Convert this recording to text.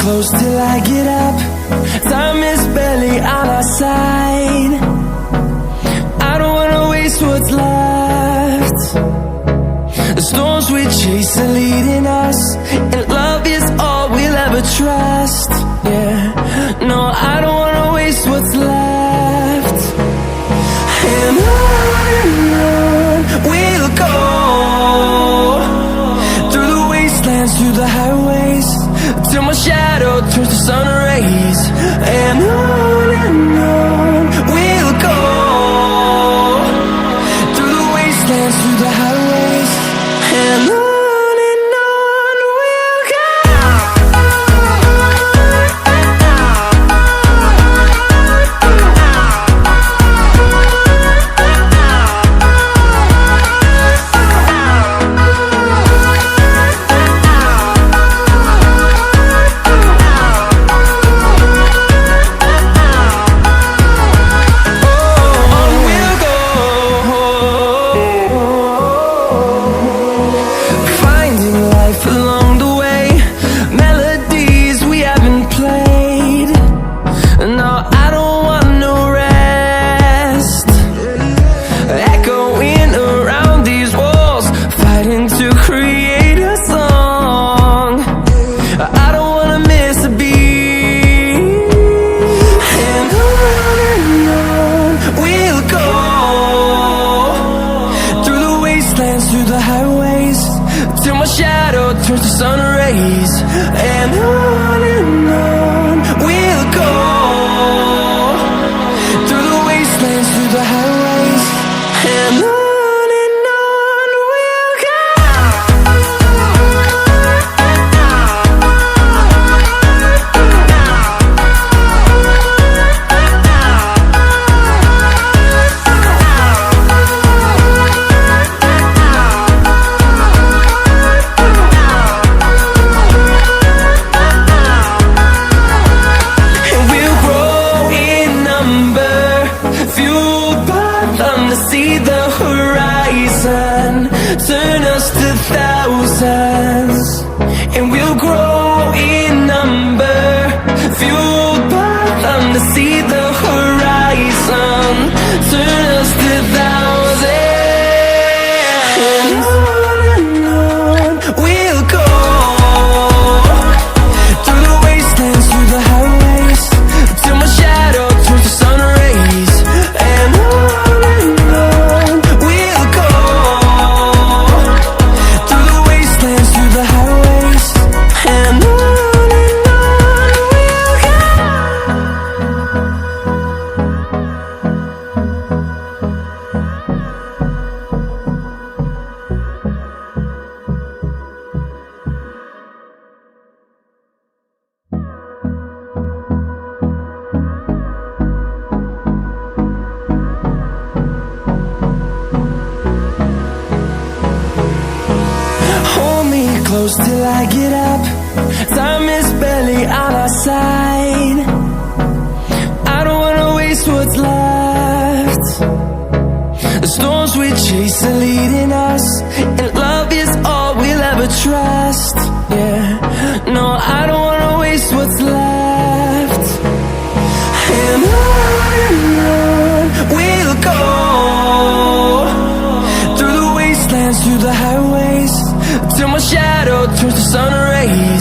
close till I get up. Time is barely on our side. I don't wanna waste what's left. The storms we chase are leading us, and love is all we'll ever trust. Yeah, no, I don't wanna waste what's left. And on we'll go, through the wastelands, through the highways, till my shadow turns to sun rays. And on we'll go, through the wastelands, through the highways, and on we'll go. Through the highways, till my shadow turns to sun rays. And on we'll go, through the wastelands, through the highways, and on we'll go. See the horizon, turn us to thousands, and we'll grow in number, fueled by them to see the horizon, turn us to thousands. And on we'll go, through the wastelands, through the highways, till my shadow turns to sun rays. And close till I get up. Time is barely on our side. I don't wanna waste what's left. The storms we chase are leading us, and love is all we'll ever trust. Yeah, no, I don't wanna waste what's left. And on we'll go, through the wastelands, through the highways, till my shadow turns to sun rays.